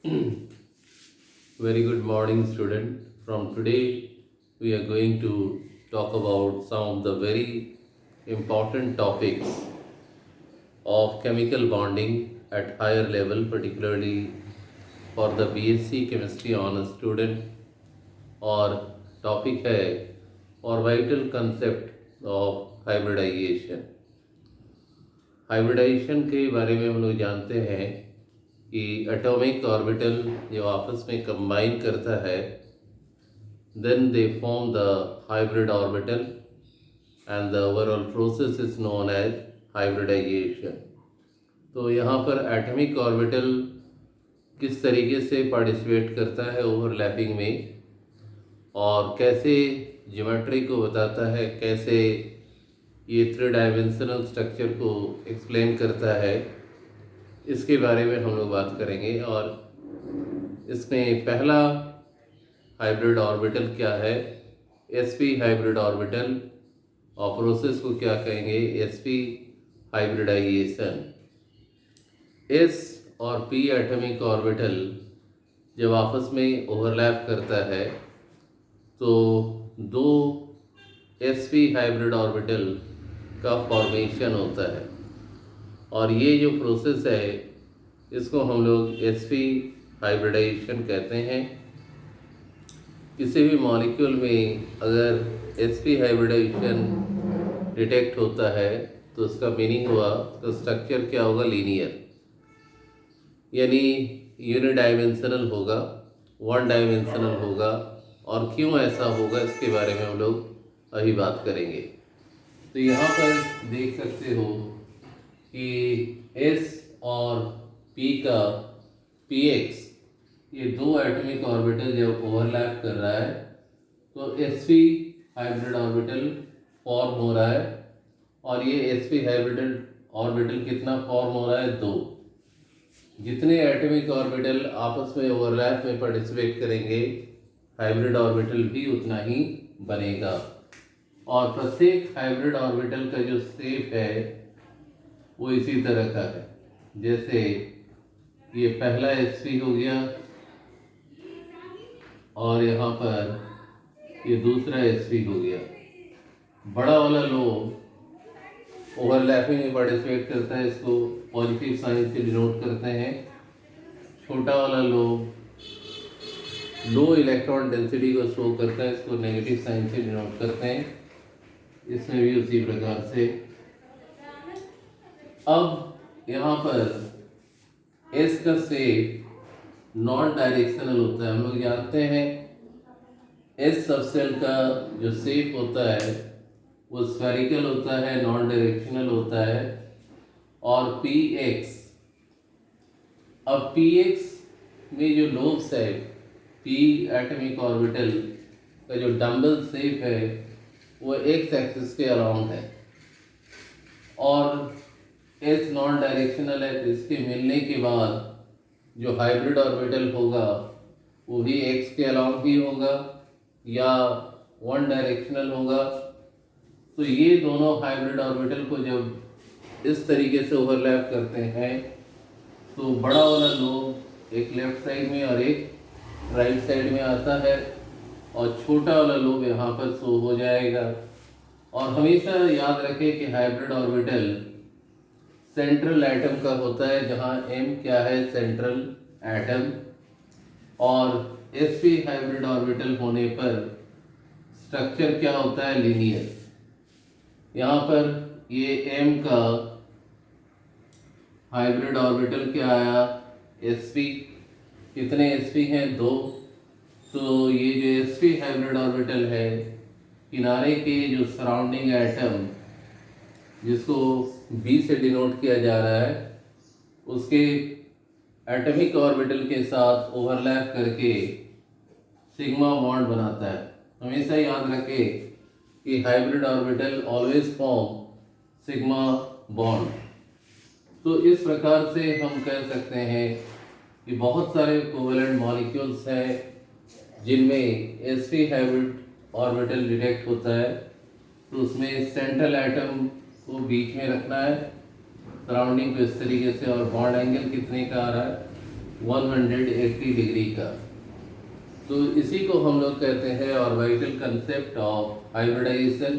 Very good morning, student. From today, we are going to talk about some of the very important topics of chemical bonding at higher level, particularly for the BSc Chemistry honors student. और topic है orbital concept of hybridisation. Hybridisation के बारे में हम लोग जानते हैं कि एटॉमिक ऑर्बिटल जो आपस में कंबाइन करता है, then they form the hybrid orbital and the overall process is known as hybridization। तो यहाँ पर एटॉमिक ऑर्बिटल किस तरीके से पार्टिसिपेट करता है ओवरलैपिंग में और कैसे ज्योमेट्री को बताता है, कैसे ये 3 डायमेंशनल स्ट्रक्चर को एक्सप्लेन करता है, इसके बारे में हम लोग बात करेंगे। और इसमें पहला हाइब्रिड ऑर्बिटल क्या है, sp हाइब्रिड ऑर्बिटल, और प्रोसेस को क्या कहेंगे, sp हाइब्रिडाइजेशन। s और p एटॉमिक ऑर्बिटल जब आपस में ओवरलैप करता है तो दो sp हाइब्रिड ऑर्बिटल का फॉर्मेशन होता है, और ये जो प्रोसेस है इसको हम लोग sp हाइब्रिडाइजेशन कहते हैं। किसी भी मॉलिक्यूल में अगर sp हाइब्रिडाइजेशन डिटेक्ट होता है तो उसका मीनिंग हुआ, तो स्ट्रक्चर क्या होगा, लीनियर, यानी यूनिडायमेंशनल होगा, वन डायमेंशनल होगा। और क्यों ऐसा होगा इसके बारे में हम लोग अभी बात करेंगे। तो यहाँ पर देख सकते हो कि S और P का px, ये दो एटॉमिक ऑर्बिटल जब ओवरलैप कर रहा है तो sp हाइब्रिड ऑर्बिटल फॉर्म हो रहा है, और ये sp हाइब्रिड ऑर्बिटल कितना फॉर्म हो रहा है, 2। जितने एटॉमिक ऑर्बिटल आपस में ओवरलैप में पार्टिसिपेट करेंगे, हाइब्रिड ऑर्बिटल भी उतना ही बनेगा। और प्रत्येक हाइब्रिड ऑर्बिटल का जो शेप है वो इसी तरह का है। जैसे ये पहला sp हो गया, और यहाँ पर ये दूसरा sp हो गया। बड़ा वाला लोब ओवरलैपिंग में पार्टिसिपेट करता है, इसको पॉजिटिव साइन से डिनोट करते हैं। छोटा वाला लोब लो इलेक्ट्रॉन डेंसिटी को शो करता है, इसको नेगेटिव साइन से डिनोट करते हैं। इसमें भी उसी प्रकार से। अब यहाँ पर S का शेप नॉन डायरेक्शनल होता है। हम लोग जानते हैं S सबसेल का जो शेप होता है वो स्फेरिकल होता है, नॉन डायरेक्शनल होता है। और px, अब px में जो लोब्स है, p एटॉमिक ऑर्बिटल का जो डम्बल शेप है वो x एक्सिस के अराउंड है, और s नॉन डायरेक्शनल है, तो इसके मिलने के बाद जो हाइब्रिड ऑर्बिटल होगा वो भी x के अराउंड ही होगा या वन डायरेक्शनल होगा। तो ये दोनों हाइब्रिड ऑर्बिटल को जब इस तरीके से ओवरलैप करते हैं तो बड़ा वाला लोब एक लेफ्ट साइड में और एक राइट साइड में आता है, और छोटा वाला लोब यहाँ पर शो हो जाएगा। और हमेशा याद रखें कि हाइब्रिड ऑर्बिटल सेंट्रल एटम का होता है, जहाँ m क्या है, सेंट्रल एटम। और sp हाइब्रिड ऑर्बिटल होने पर स्ट्रक्चर क्या होता है, लीनियर। यहाँ पर ये m का हाइब्रिड ऑर्बिटल क्या आया, sp। कितने sp हैं, 2। तो ये जो sp हाइब्रिड ऑर्बिटल है, किनारे के जो सराउंडिंग एटम जिसको b से डिनोट किया जा रहा है, उसके एटॉमिक ऑर्बिटल के साथ ओवरलैप करके सिग्मा बॉन्ड बनाता है। हमेशा याद रखें कि hybrid orbital always form sigma bond. तो इस प्रकार से हम कह सकते हैं कि बहुत सारे कोवेलेंट मॉलिक्यूल्स हैं जिनमें sp हाइब्रिड ऑर्बिटल डिटेक्ट होता है। तो उसमें सेंट्रल एटम को बीच में रखना है, सराउंडिंग को इस तरीके से, और बॉन्ड एंगल कितने का आ रहा है, 180 डिग्री का। तो इसी को हम लोग कहते हैं orbital concept of hybridisation.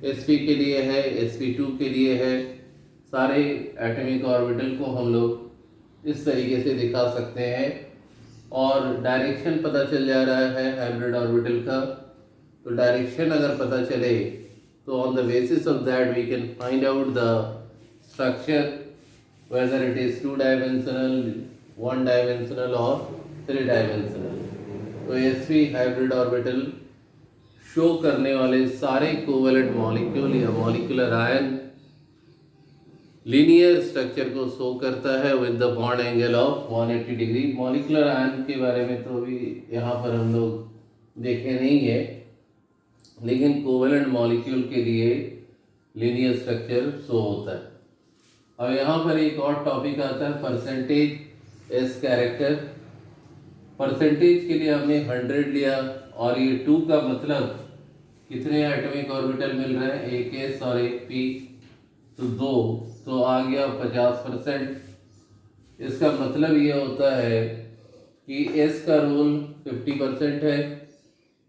sp के लिए है, sp2 के लिए है। सारे एटॉमिक ऑर्बिटल को हम लोग इस तरीके से दिखा सकते हैं और डायरेक्शन पता चल जा रहा है हाइब्रिड ऑर्बिटल का। तो डायरेक्शन अगर पता चले तो on the basis of that we can find out the structure whether it is 2 dimensional, 1 dimensional और 3 डायमेंशनल। तो sp हाइब्रिड ऑर्बिटल शो करने वाले सारे कोवेलेंट मॉलिक्यूल या मॉलिक्यूलर आयन लीनियर स्ट्रक्चर को शो करता है with the bond angle of 180 degree. Molecular ion के बारे में तो अभी यहाँ पर हम लोग देखे नहीं है, लेकिन कोवेलेंट मॉलिक्यूल के लिए लीनियर स्ट्रक्चर शो होता है। अब यहाँ पर एक और टॉपिक आता है परसेंटेज एस कैरेक्टर। परसेंटेज के लिए हमने 100 लिया और ये 2 का मतलब कितने एटॉमिक ऑर्बिटल मिल रहे हैं, एक एस और एक पी, तो 2, तो आ गया 50%। इसका मतलब ये होता है कि एस का रोल 50% है,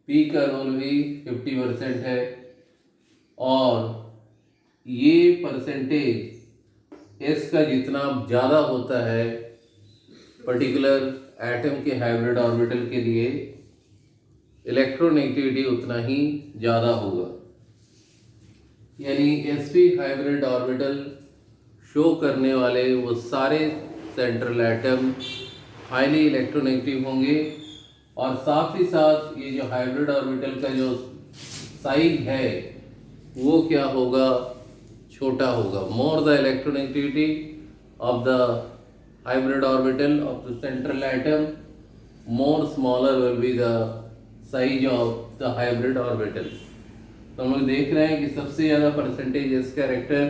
पी का रोल भी 50% है और ये परसेंटेज एस का जितना ज़्यादा होता है पर्टिकुलर एटम के हाइब्रिड ऑर्बिटल के लिए इलेक्ट्रोनेगेटिविटी उतना ही ज़्यादा होगा। यानी sp हाइब्रिड ऑर्बिटल शो करने वाले वो सारे सेंट्रल एटम हाईली इलेक्ट्रोनेगेटिव होंगे और साथ ही साथ ये जो हाइब्रिड ऑर्बिटल का जो साइज है वो क्या होगा, छोटा होगा। More the electronegativity of the hybrid orbital of the central atom, more smaller will be the size of the hybrid orbital। तो हम लोग देख रहे हैं कि सबसे ज़्यादा परसेंटेज इस कैरेक्टर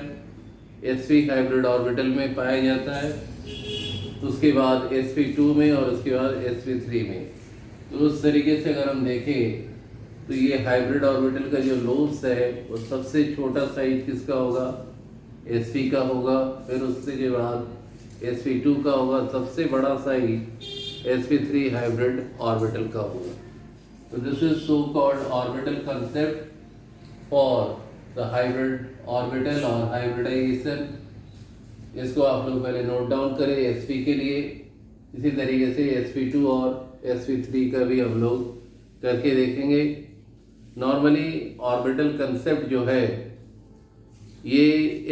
sp हाइब्रिड ऑर्बिटल में पाया जाता है, उसके बाद sp2 में और उसके बाद sp3 में। तो उस तरीके से अगर हम देखें तो ये हाइब्रिड ऑर्बिटल का जो लोब्स है वो सबसे छोटा साइज किसका होगा, sp का होगा। फिर उससे के बाद sp2 का होगा, सबसे बड़ा साइज sp3 हाइब्रिड ऑर्बिटल का होगा। तो this is so called orbital concept for the hybrid orbital और हाइब्रिडाइजेशन। इसको आप लोग पहले नोट डाउन करें sp के लिए। इसी तरीके से sp2 और sp3 का भी हम लोग करके देखेंगे। नॉर्मली ऑर्बिटल कंसेप्ट जो है ये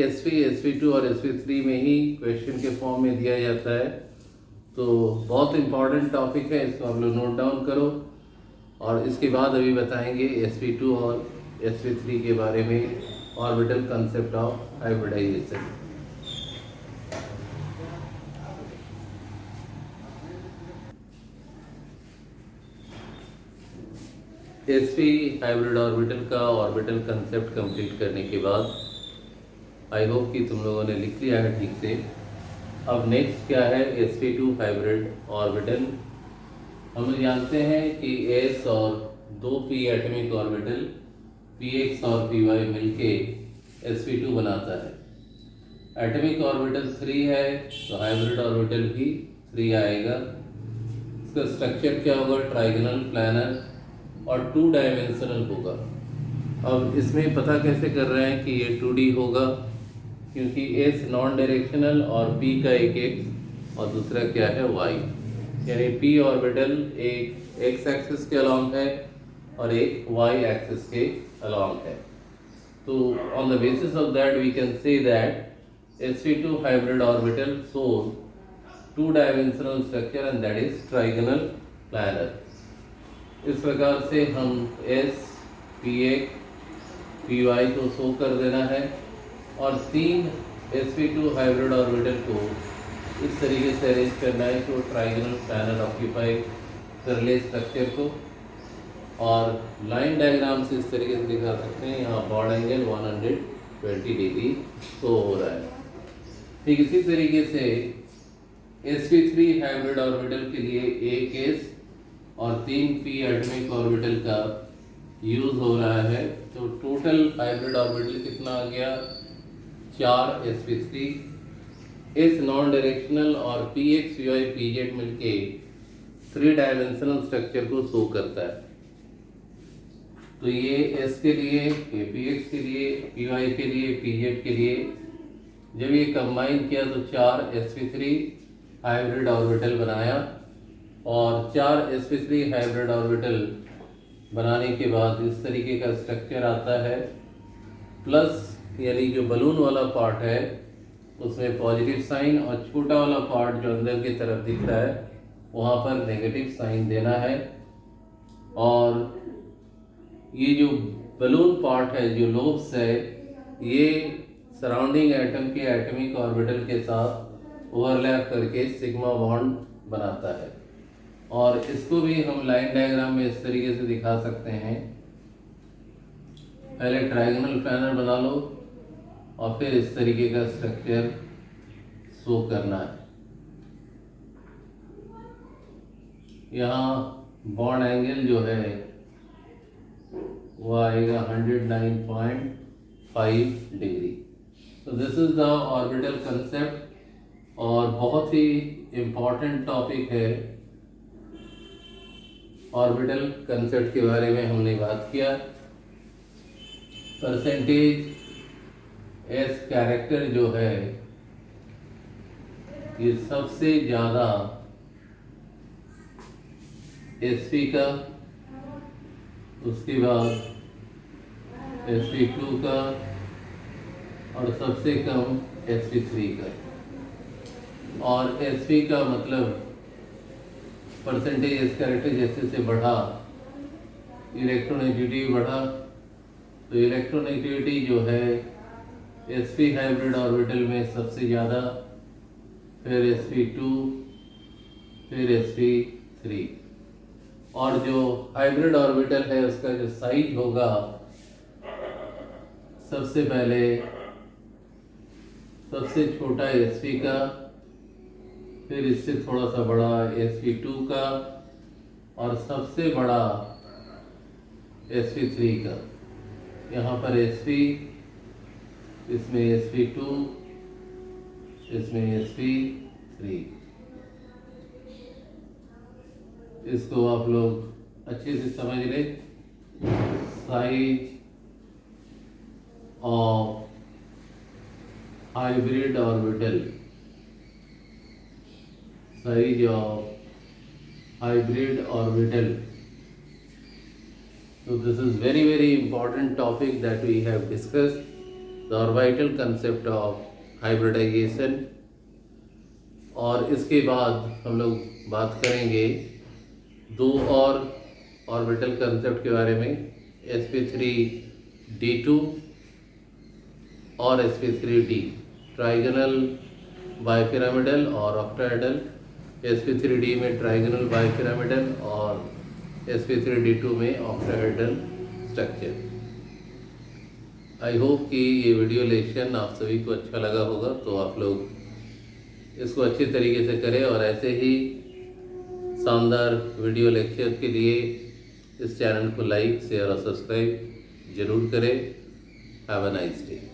sp, sp2 और sp3 में ही क्वेश्चन के फॉर्म में दिया जाता है। तो बहुत इम्पॉर्टेंट टॉपिक है, इसको आप लोग नोट डाउन करो और इसके बाद अभी बताएंगे sp2 और sp3 के बारे में orbital concept of hybridisation. sp hybrid orbital का ऑर्बिटल कंसेप्ट कंप्लीट करने के बाद आई होप कि तुम लोगों ने लिख लिया है ठीक से। अब नेक्स्ट क्या है, sp2 हाइब्रिड ऑर्बिटल। हम लोग जानते हैं कि s और 2p एटॉमिक ऑर्बिटल px और py मिलके sp2 बनाता है। एटॉमिक ऑर्बिटल 3 है तो हाइब्रिड ऑर्बिटल भी 3 आएगा। इसका स्ट्रक्चर क्या होगा, ट्राइगोनल, प्लानर और 2 डायमेंशनल होगा। अब इसमें पता कैसे कर रहे हैं कि ये 2D होगा, क्योंकि s नॉन डायरेक्शनल और p का एक x और दूसरा क्या है y, यानी p ऑर्बिटल एक x एक्सिस के अलॉन्ग है और एक y एक्सिस के अलॉन्ग है। तो on the basis of that we can say that sp2 hybrid orbital shows 2 dimensional structure and that is trigonal planar. इस प्रकार से हम s, px, py को शो कर देना है और 3 sp2 हाइब्रिड ऑर्बिटल को इस तरीके से अरेंज करना है कि वो ट्राइगोनल प्लानर ऑक्यूपाई कर ले स्ट्रक्चर को। और लाइन डायग्राम से इस तरीके से दिखा सकते हैं, यहाँ बॉन्ड एंगल 120 डिग्री शो हो रहा है। ठीक इसी तरीके से sp3 हाइब्रिड ऑर्बिटल के लिए एक s और 3p एटॉमिक ऑर्बिटल का यूज हो रहा है। तो टोटल हाइब्रिड ऑर्बिटल कितना आ गया, 4 sp3 इस नॉन डायरेक्शनल और P X P Y P Z मिलके 3 डायमेंशनल स्ट्रक्चर को शो करता है। तो ये एस के लिए, ये पी एक्स के लिए, पी वाई के लिए, पी जेड के लिए जब ये कंबाइन किया तो 4 sp3 हाइब्रिड ऑर्बिटल बनाया, और 4 sp3 हाइब्रिड ऑर्बिटल बनाने के बाद इस तरीके का स्ट्रक्चर आता है। प्लस यानी जो बलून वाला पार्ट है उसमें पॉजिटिव साइन, और छोटा वाला पार्ट जो अंदर की तरफ दिख रहा है वहाँ पर नेगेटिव साइन देना है। और ये जो बलून पार्ट है, जो लोब्स है, ये सराउंडिंग एटम के एटॉमिक ऑर्बिटल के साथ ओवरलैप करके सिग्मा बॉन्ड बनाता है। और इसको भी हम लाइन डायग्राम में इस तरीके से दिखा सकते हैं। पहले ट्रायंगल प्लानर बना लो और फिर इस तरीके का स्ट्रक्चर शो करना है। यहाँ बॉन्ड एंगल जो है वो आएगा 109.5 डिग्री। तो this is the orbital concept, और बहुत ही इम्पॉर्टेंट टॉपिक है। ऑर्बिटल कंसेप्ट के बारे में हमने बात किया। परसेंटेज एस कैरेक्टर जो है ये सबसे ज़्यादा sp का, उसके बाद sp2 का, और सबसे कम sp3 का। और sp का मतलब परसेंटेज एस कैरेक्टर जैसे जैसे बढ़ा इलेक्ट्रोनेगेटिविटी बढ़ा, तो इलेक्ट्रोनेगेटिविटी जो है sp हाइब्रिड ऑर्बिटल में सबसे ज़्यादा, फिर sp2, फिर sp3। और जो हाइब्रिड ऑर्बिटल है उसका जो साइज होगा सबसे पहले सबसे छोटा sp का, फिर इससे थोड़ा सा बड़ा sp2 का, और सबसे बड़ा sp3 का। यहाँ पर sp, इसमें sp2, इसमें sp3। इसको आप लोग अच्छे से समझ लें। Size of hybrid orbital, size of hybrid orbital. So this is very important topic that we have discussed, the orbital concept of hybridization। और इसके बाद हम लोग बात करेंगे 2 और ऑर्बिटल कंसेप्ट के बारे में, sp3d2 और sp3d, ट्राइगोनल बाइपिरामिडल और ऑक्टाहेड्रल। sp3d में ट्राइगोनल बाइपिरामिडल और sp3d2 में ऑक्टाहेड्रल स्ट्रक्चर। आई होप कि ये वीडियो लेक्चर आप सभी को अच्छा लगा होगा, तो आप लोग इसको अच्छी तरीके से करें, और ऐसे ही शानदार वीडियो लेक्चर के लिए इस चैनल को लाइक, शेयर और सब्सक्राइब जरूर करें। Have a nice day.